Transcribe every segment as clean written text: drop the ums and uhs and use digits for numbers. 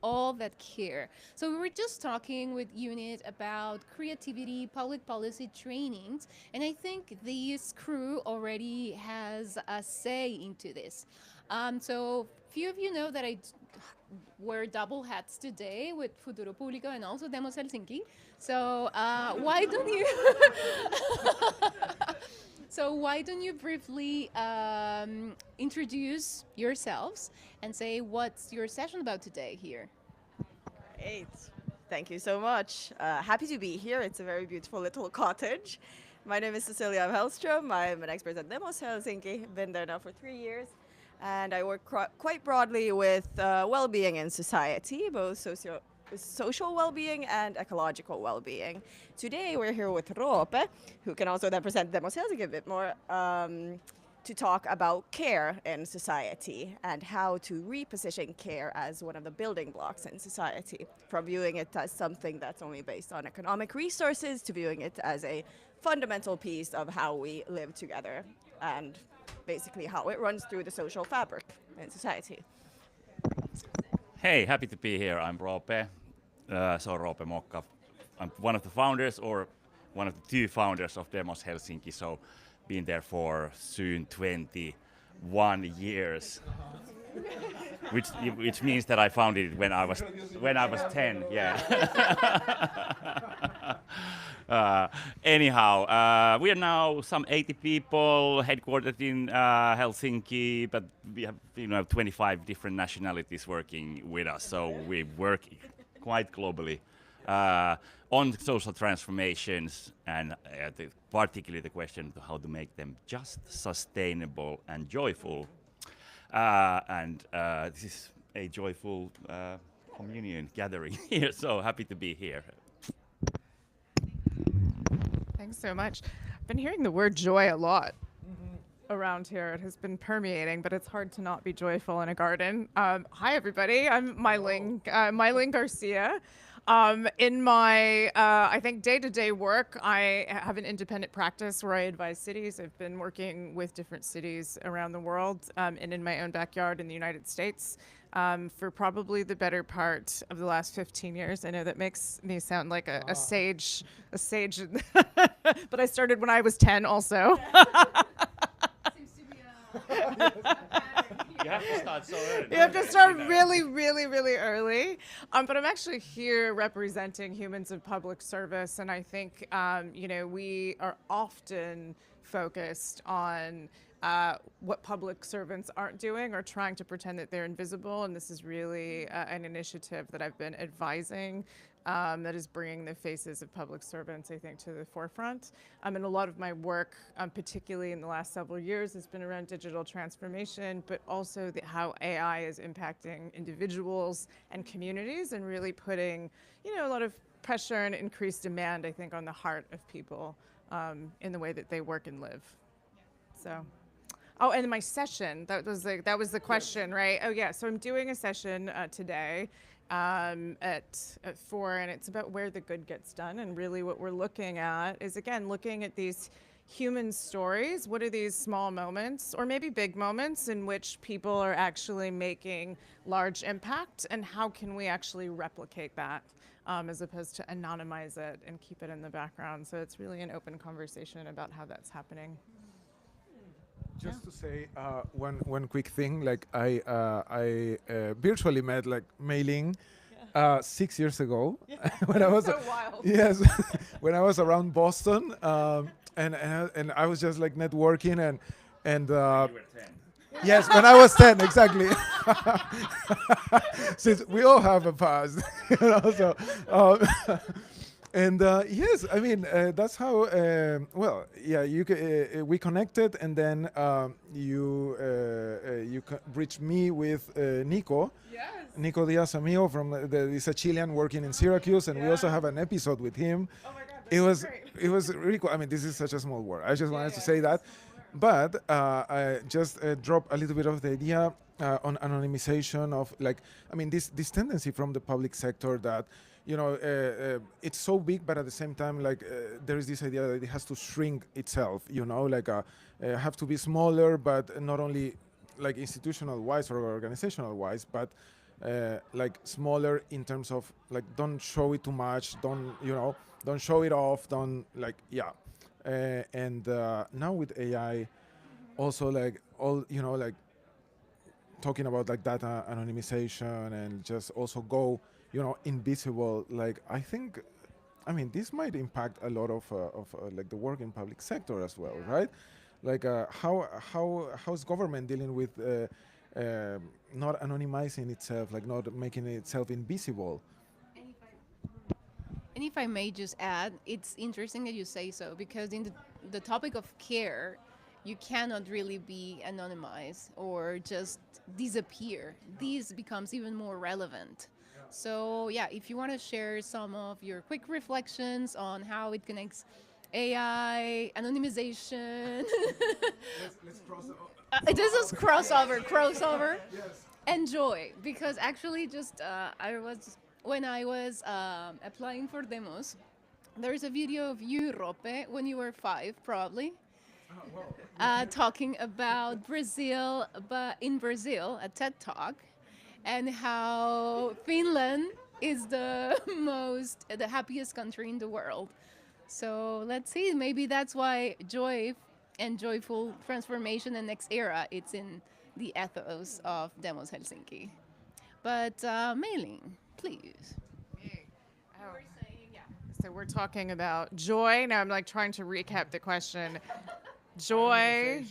all that care. So we were just talking with Unit about creativity, public policy trainings, and I think this crew already has a say into this. So few of you know that wear double hats today with Futuro Público and also Demos Helsinki. So why don't you? So why don't you briefly introduce yourselves and say what's your session about today here? Great. Thank you so much. Happy to be here. It's a very beautiful little cottage. My name is Cecilia Hellström. I'm an expert at Demos Helsinki. Been there now for 3 years. And I work quite broadly with well-being in society, both social well-being and ecological well-being. Today we're here with Roope, who can also then present Demos Helsinki a bit more, to talk about care in society and how to reposition care as one of the building blocks in society, from viewing it as something that's only based on economic resources to viewing it as a fundamental piece of how we live together and basically how it runs through the social fabric in society. Hey, happy to be here. I'm Roope, so Roope Mokka. I'm one of the founders, or one of the two founders of Demos Helsinki, so been there for soon 21 years. which means that I founded it when I was 10. Yeah. Anyhow, we are now some 80 people headquartered in Helsinki, but we have 25 different nationalities working with us, so we work quite globally on social transformations, and particularly the question of how to make them just, sustainable, and joyful. And this is a joyful communion gathering here, so happy to be here. Thanks so much. I've been hearing the word joy a lot around here. It has been permeating, but it's hard to not be joyful in a garden. Hi, everybody. I'm Mylene Garcia. In my, I think, day-to-day work, I have an independent practice where I advise cities. I've been working with different cities around the world and in my own backyard in the United States for probably the better part of the last 15 years. I know that makes me sound like a sage, but I started when I was 10 also. Seems to be a You have to start so early. You have to start really, really, really early. But I'm actually here representing humans of public service, and I think we are often focused on what public servants aren't doing or trying to pretend that they're invisible. And this is really an initiative that I've been advising that is bringing the faces of public servants, I think, to the forefront. And a lot of my work, particularly in the last several years, has been around digital transformation, but also how AI is impacting individuals and communities and really putting, a lot of pressure and increased demand, I think, on the heart of people in the way that they work and live. So. Oh, and my session, that was the question, right? Oh, yeah, so I'm doing a session today at 4, and it's about where the good gets done. And really what we're looking at is, again, looking at these human stories. What are these small moments, or maybe big moments, in which people are actually making large impact, and how can we actually replicate that as opposed to anonymize it and keep it in the background? So it's really an open conversation about how that's happening. Just to say one quick thing, like I virtually met Mei Ling 6 years ago when I was So wild. yes when I was around Boston, and I was just like networking and You were 10. yes, when I was 10, exactly. Since we all have a past, so and yes, I mean that's how. We connected, and then you reached me with Nico. Yes. Nico Diaz Amigo is a Chilean working in Syracuse, and we also have an episode with him. Oh my God. It was really cool. I mean, this is such a small world. I just wanted to say that. But I just drop a little bit of the idea on anonymization of this tendency from the public sector that it's so big, but at the same time there is this idea that it has to shrink itself. Have to be smaller, but not only like institutional wise or organizational wise, but like smaller in terms of like don't show it too much, don't show it off, don't like yeah. And now with AI, also like all like talking about like data anonymization and just also go invisible. Like I mean this might impact a lot of like the work in public sector as well, right? Like how's government dealing with not anonymizing itself, like not making itself invisible? And if I may just add, it's interesting that you say so because in the topic of care, you cannot really be anonymized or just disappear. This becomes even more relevant. So, yeah, if you want to share some of your quick reflections on how it connects AI, anonymization, Let's cross. this is crossover. Enjoy, because actually, just I was when I was applying for demos, there's a video of you, Rope, when you were 5, probably, talking about Brazil, but in Brazil, a TED Talk, and how Finland is the happiest country in the world. So let's see, maybe that's why joy and joyful transformation and next era, it's in the ethos of Demos Helsinki. But Mei-Ling, please. Me. Oh. So we're talking about joy. Now I'm like trying to recap the question. Joy,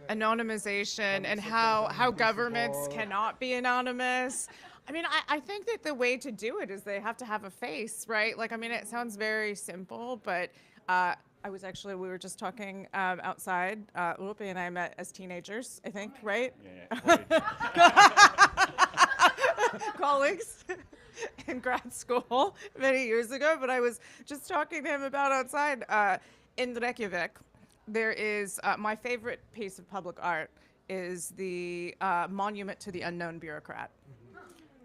anonymization, and how governments cannot be anonymous. I mean, I think that the way to do it is they have to have a face, right? Like, I mean, it sounds very simple, but we were just talking outside. Lupe and I met as teenagers, I think, right? Colleagues in grad school many years ago, but I was just talking to him about outside in Reykjavik. There is my favorite piece of public art is the monument to the unknown bureaucrat.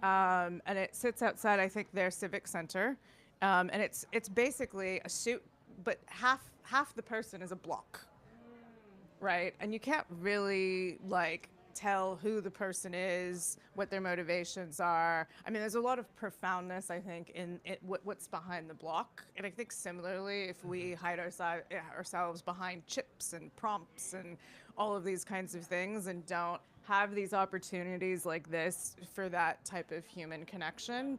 And it sits outside, I think, their civic center. And it's basically a suit, but half the person is a block, right? And you can't really like tell who the person is, what their motivations are. I mean, there's a lot of profoundness, I think, in what's behind the block. And I think similarly, if we hide ourselves behind chips and prompts and all of these kinds of things and don't have these opportunities like this for that type of human connection,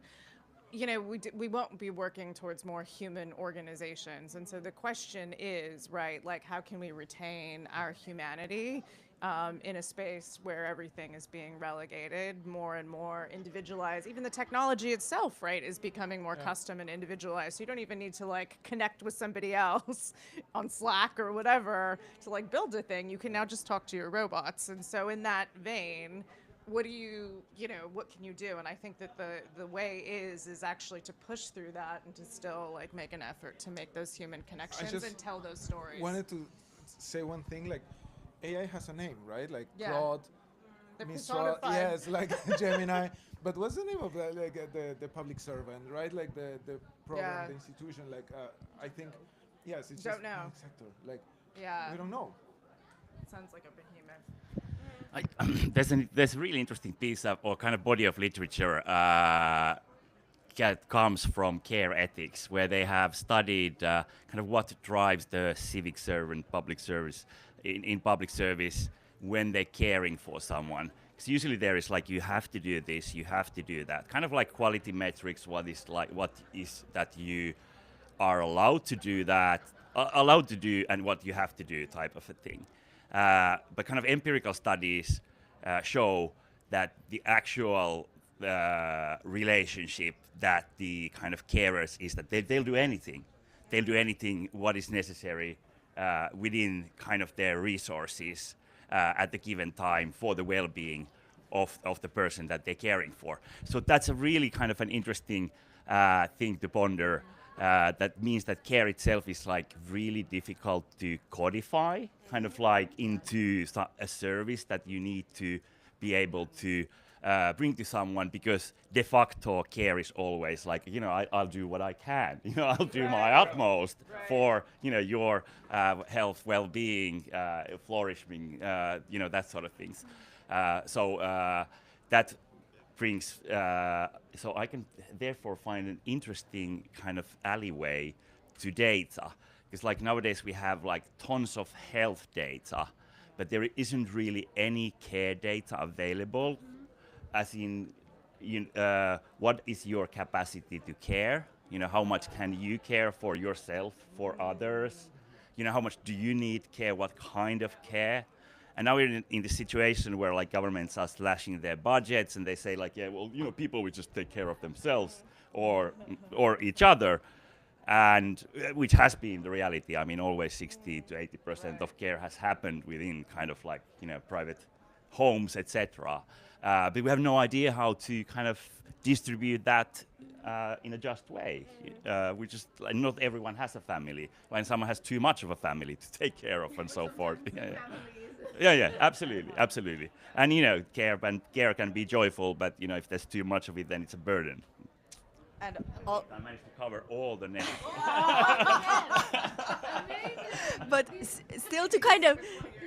you know, we won't be working towards more human organizations. And so the question is, right, like how can we retain our humanity in a space where everything is being relegated, more and more individualized. Even the technology itself, right, is becoming more custom and individualized. So you don't even need to like connect with somebody else on Slack or whatever to like build a thing. You can now just talk to your robots. And so in that vein, what can you do? And I think that the way is actually to push through that and to still like make an effort to make those human connections and tell those stories. Wanted to say one thing, like AI has a name, right? Like Yeah. Claude, They're Mistral, personified. yes, like Gemini. But what's the name of that? Like the public servant, right? Like the program, Yeah. the institution. Like I think, yes, it's Don't just know. public sector. Like Yeah. we don't know. Sounds like a behemoth. There's a really interesting piece of, or kind of body of literature that comes from care ethics, where they have studied kind of what drives the civic servant, public service, in public service when they're caring for someone. Because usually there is like, you have to do this, you have to do that. Kind of like quality metrics, what is that you are allowed to do that, allowed to do, and what you have to do type of a thing. But kind of empirical studies show that the actual relationship that the kind of carers is that they'll do anything. They'll do anything what is necessary within kind of their resources at the given time for the well-being of the person that they're caring for. So that's a really kind of an interesting thing to ponder. That means that care itself is like really difficult to codify, kind of like into a service that you need to be able to bring to someone, because de facto care is always like, I'll do what I can, I'll do my utmost for, your health, well-being, flourishing, that sort of things. So that brings, so I can therefore find an interesting kind of alleyway to data. Because like nowadays we have like tons of health data, but there isn't really any care data available, as in what is your capacity to care? You know, how much can you care for yourself, for others? You know, how much do you need care? What kind of care? And now we're in the situation where like governments are slashing their budgets, and they say like, yeah, well, you know, people will just take care of themselves or each other, and which has been the reality. I mean, always 60 to 80% of care has happened within kind of like, you know, private homes, etc. But we have no idea how to kind of distribute that in a just way. We just like, not everyone has a family. When someone has too much of a family to take care of and so forth. Yeah, absolutely, absolutely. And you know, care can be joyful, but you know, if there's too much of it, then it's a burden. And I managed to cover all the names. but still to kind of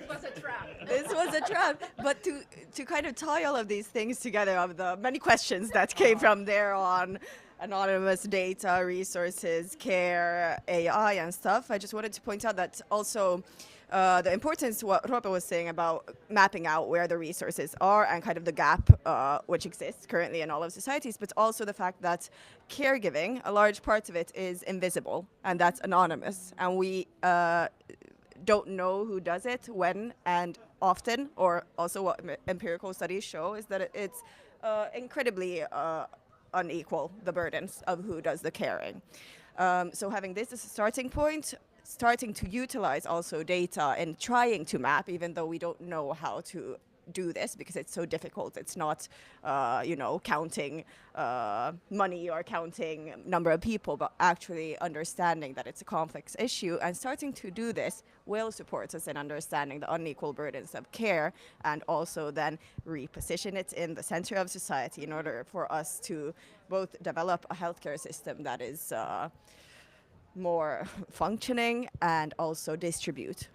This was a trap. this was a trap. But to kind of tie all of these things together, of the many questions that came from there on anonymous data, resources, care, AI, and stuff, I just wanted to point out that also the importance, what Roope was saying about mapping out where the resources are and kind of the gap which exists currently in all of societies, but also the fact that caregiving, a large part of it is invisible and that's anonymous. And we don't know who does it, when, and often, or also what empirical studies show is that it's incredibly unequal, the burdens of who does the caring. So having this as a starting point, starting to utilize also data and trying to map, even though we don't know how to do this because it's so difficult. It's not, counting money or counting number of people, but actually understanding that it's a complex issue. And starting to do this will support us in understanding the unequal burdens of care, and also then reposition it in the center of society in order for us to both develop a healthcare system that is more functioning and also distribute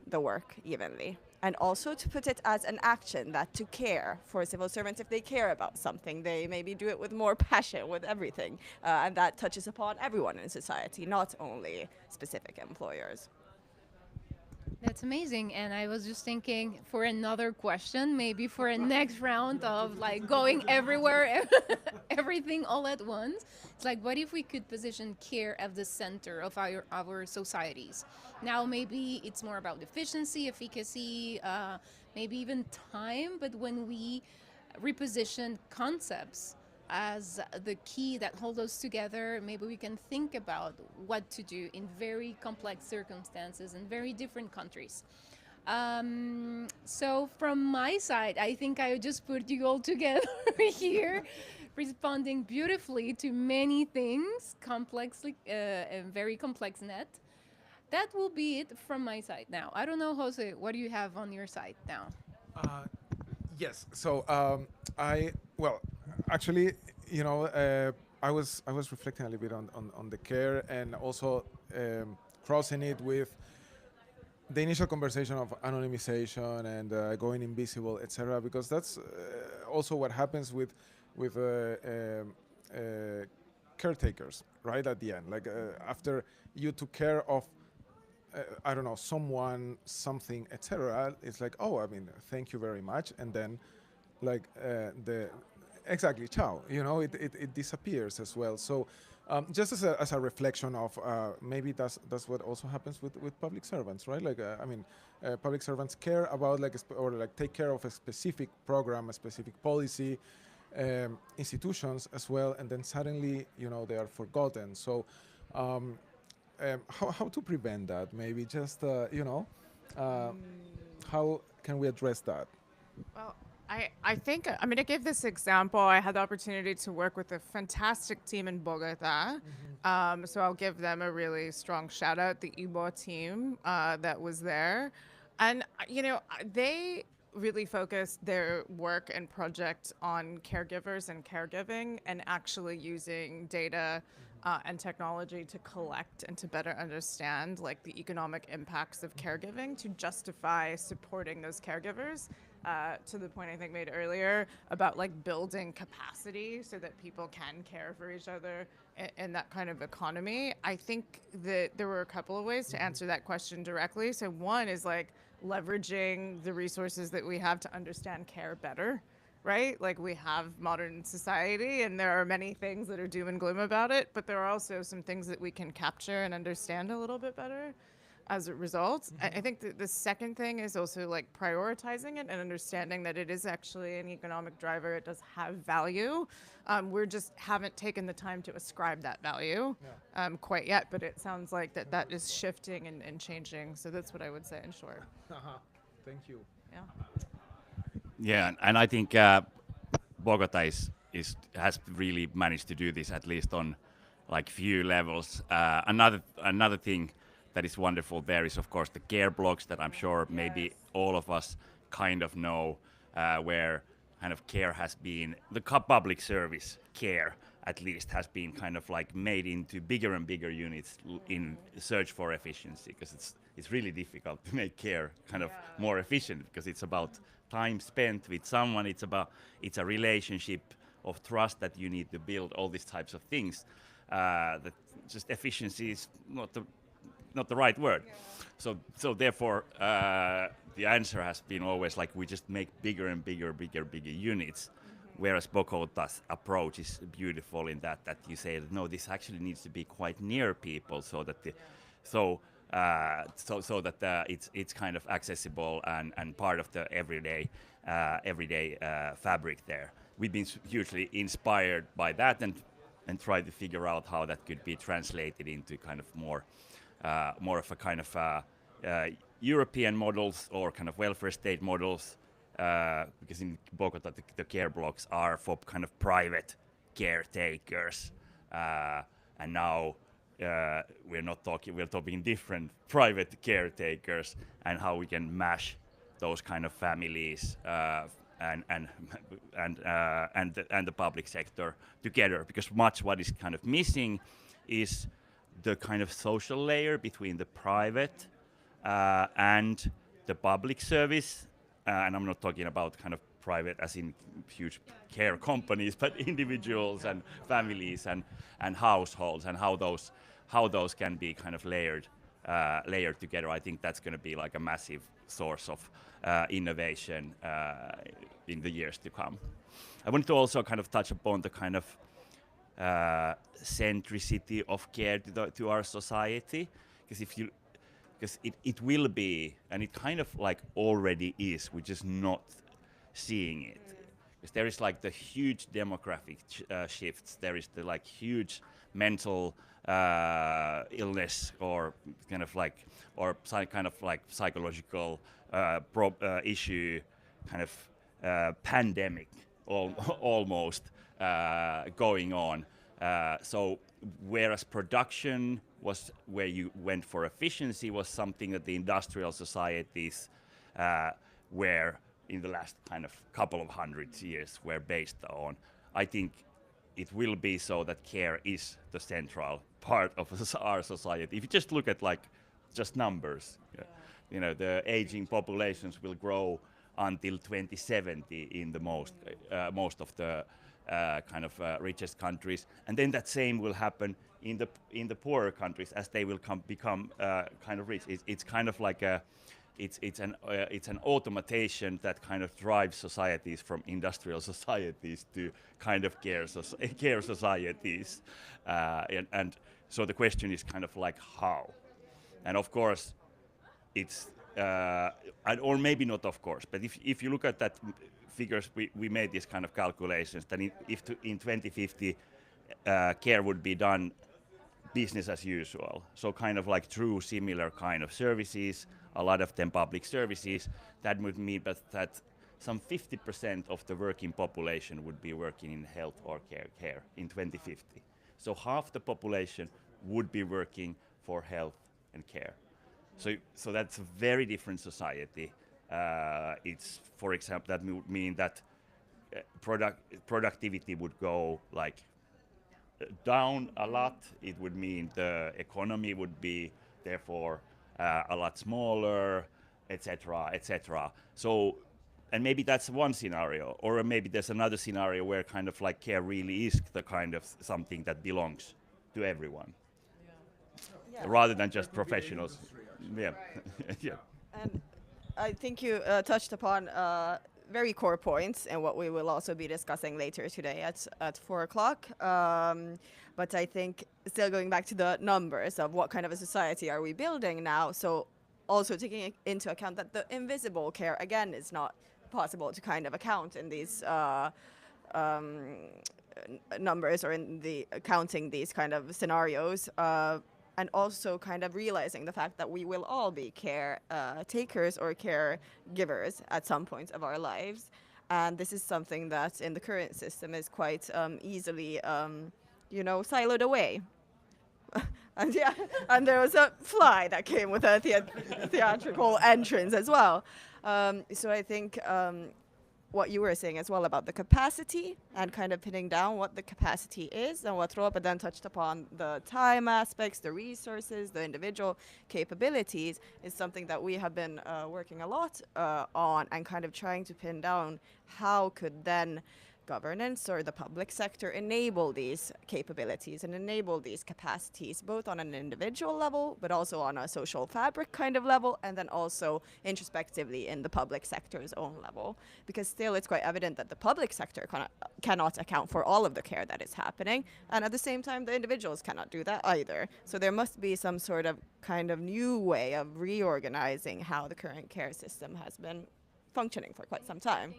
the work evenly. And also to put it as an action, that to care for civil servants, if they care about something, they maybe do it with more passion, with everything. And that touches upon everyone in society, not only specific employers. That's amazing. And I was just thinking for another question, maybe for a next round of like going everywhere, everything all at once. It's like, what if we could position care at the center of our societies? Now, maybe it's more about efficiency, efficacy, maybe even time. But when we reposition concepts as the key that hold us together, maybe we can think about what to do in very complex circumstances in very different countries. So from my side, I think I just put you all together here, responding beautifully to many things, complexly, a very complex net. That will be it from my side now. I don't know, Jose, what do you have on your side now? Yes. So actually, I was reflecting a little bit on the care, and also crossing it with the initial conversation of anonymization and going invisible, etc. Because that's also what happens with caretakers, right at the end. Like after you took care of I don't know, someone, something, etc. It's like, oh, I mean, thank you very much, and then, like exactly, ciao. It disappears as well. So, just as a reflection of maybe that's what also happens with public servants, right? Like, public servants care about take care of a specific program, a specific policy, institutions as well, and then suddenly, they are forgotten. So. How to prevent that? Maybe just how can we address that? Well, I think I'm going to give this example. I had the opportunity to work with a fantastic team in Bogota. So I'll give them a really strong shout out, the IBO team that was there. And, they really focused their work and project on caregivers and caregiving, and actually using data and technology to collect and to better understand like the economic impacts of caregiving to justify supporting those caregivers to the point I think made earlier about like building capacity so that people can care for each other in that kind of economy. I think that there were a couple of ways to answer that question directly. So one is like leveraging the resources that we have to understand care better, right? Like we have modern society and there are many things that are doom and gloom about it, but there are also some things that we can capture and understand a little bit better as a result. I think that the second thing is also like prioritizing it and understanding that it is actually an economic driver. It does have value. We just haven't taken the time to ascribe that value quite yet, but it sounds like that is shifting and changing. So that's what I would say in short. Thank you. Yeah. Yeah, and I think Bogota has really managed to do this, at least on like few levels. Another thing that is wonderful there is of course the care blocks that I'm sure maybe all of us kind of know, where kind of care has been, the public service care at least has been kind of like made into bigger and bigger units in search for efficiency, because it's really difficult to make care kind of more efficient, because it's about time spent with someone, it's a relationship of trust that you need to build, all these types of things. That just efficiency is not the right word. So therefore, the answer has been always like we just make bigger and bigger units. Whereas Bogota's approach is beautiful in that you say that no, this actually needs to be quite near people, so that it's kind of accessible and part of the everyday fabric there. We've been hugely inspired by that and try to figure out how that could be translated into kind of more of a kind of European models or kind of welfare state models, because in Bogota the care blocks are for kind of private caretakers, and now we're talking different private caretakers and how we can mash those kind of families and the public sector together, because much what is kind of missing is the kind of social layer between the private and the public service, and I'm not talking about kind of private as in huge care companies, but individuals and families and households, and how those can be kind of layered together. I think that's going to be like a massive source of innovation in the years to come. I wanted to also kind of touch upon the kind of centricity of care to our society, because it will be, and it kind of like already is, we're just not seeing it. Because there is like the huge demographic shifts, there is the like huge mental illness or kind of like, or kind of like psychological issue, kind of pandemic almost going on. So whereas production was where you went for efficiency, was something that the industrial societies were in the last kind of couple of hundred years were based on. I think it will be so that care is the central part of our society. If you just look at like just numbers, you know, the aging populations will grow until 2070 in the most of the kind of richest countries, and then that same will happen in the poorer countries as they will become kind of rich. It's kind of like it's an automation that kind of drives societies from industrial societies to kind of care societies, and so the question is kind of like how, and of course it's or maybe not of course, but if you look at that figures, we made these kind of calculations that if in 2050 care would be done business as usual, so kind of like true similar kind of services, a lot of them public services, that would mean that some 50% of the working population would be working in health or care in 2050. So half the population would be working for health and care. So that's a very different society. It's, for example, that would mean that productivity would go like down a lot. It would mean the economy would be therefore a lot smaller, etc., etc. So And maybe that's one scenario, or maybe there's another scenario where kind of like care really is the kind of something that belongs to everyone, rather than just professionals. Yeah, yeah. And I think you touched upon very core points and what we will also be discussing later today at 4 o'clock. But I think still going back to the numbers of what kind of a society are we building now. So also taking into account that the invisible care, again, is not possible to kind of account in these numbers or in the counting these kind of scenarios. And also kind of realizing the fact that we will all be care takers or care givers at some point of our lives. And this is something that in the current system is quite easily, siloed away. And yeah, and there was a fly that came with a theatrical entrance as well. So I think what you were saying as well about the capacity and kind of pinning down what the capacity is, and what Roope then touched upon, the time aspects, the resources, the individual capabilities, is something that we have been working a lot on, and kind of trying to pin down how could then governance or the public sector enable these capabilities and enable these capacities, both on an individual level, but also on a social fabric kind of level, and then also introspectively in the public sector's own level. Because still it's quite evident that the public sector cannot account for all of the care that is happening, and at the same time the individuals cannot do that either. So there must be some sort of kind of new way of reorganizing how the current care system has been functioning for quite some time.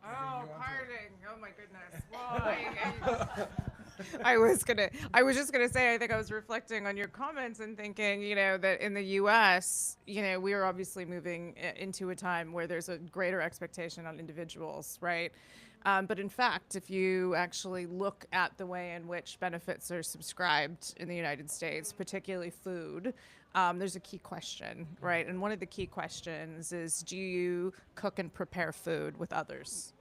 Oh, parting. Oh my goodness. Well, I was just gonna say, I think I was reflecting on your comments and thinking, that in the U.S., we are obviously moving into a time where there's a greater expectation on individuals, right? But in fact, if you actually look at the way in which benefits are subscribed in the United States, particularly food, there's a key question, right? And one of the key questions is, do you cook and prepare food with others?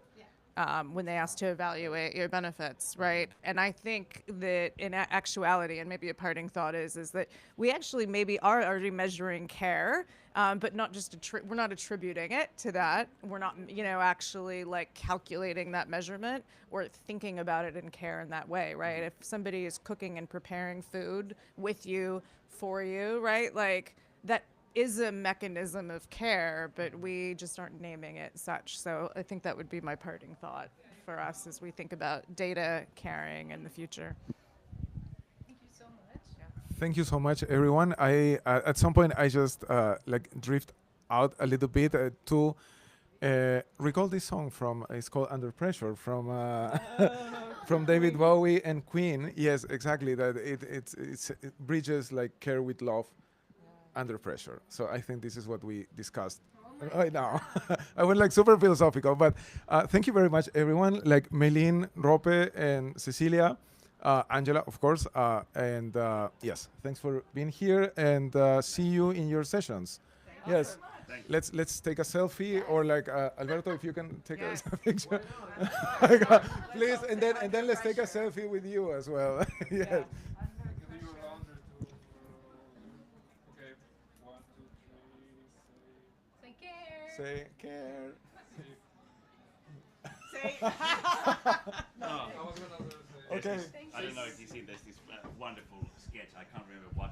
When they ask to evaluate your benefits, right? And I think that in actuality, and maybe a parting thought is that we actually maybe are already measuring care, but not just we're not attributing it to that. We're not, actually like calculating that measurement or thinking about it in care in that way, right? If somebody is cooking and preparing food with you, for you, right? Like that is a mechanism of care, but we just aren't naming it such. So I think that would be my parting thought for us as we think about data caring in the future. Thank you so much. Thank you so much, everyone. I at some point I just drift out a little bit to recall this song from it's called Under Pressure from from David Bowie and Queen. Yes, exactly. That it bridges like care with love under pressure. So I think this is what we discussed right now. I went like super philosophical, but thank you very much, everyone. Like Meilin, Roope, and Cecilia, Angela, of course, and yes, thanks for being here, and see you in your sessions. Yes. Let's take a selfie, or like Alberto, if you can take a picture, please, and then let's take a selfie with you as well. Yes. Say care. Say. Okay. I don't know if you see this wonderful sketch. I can't remember what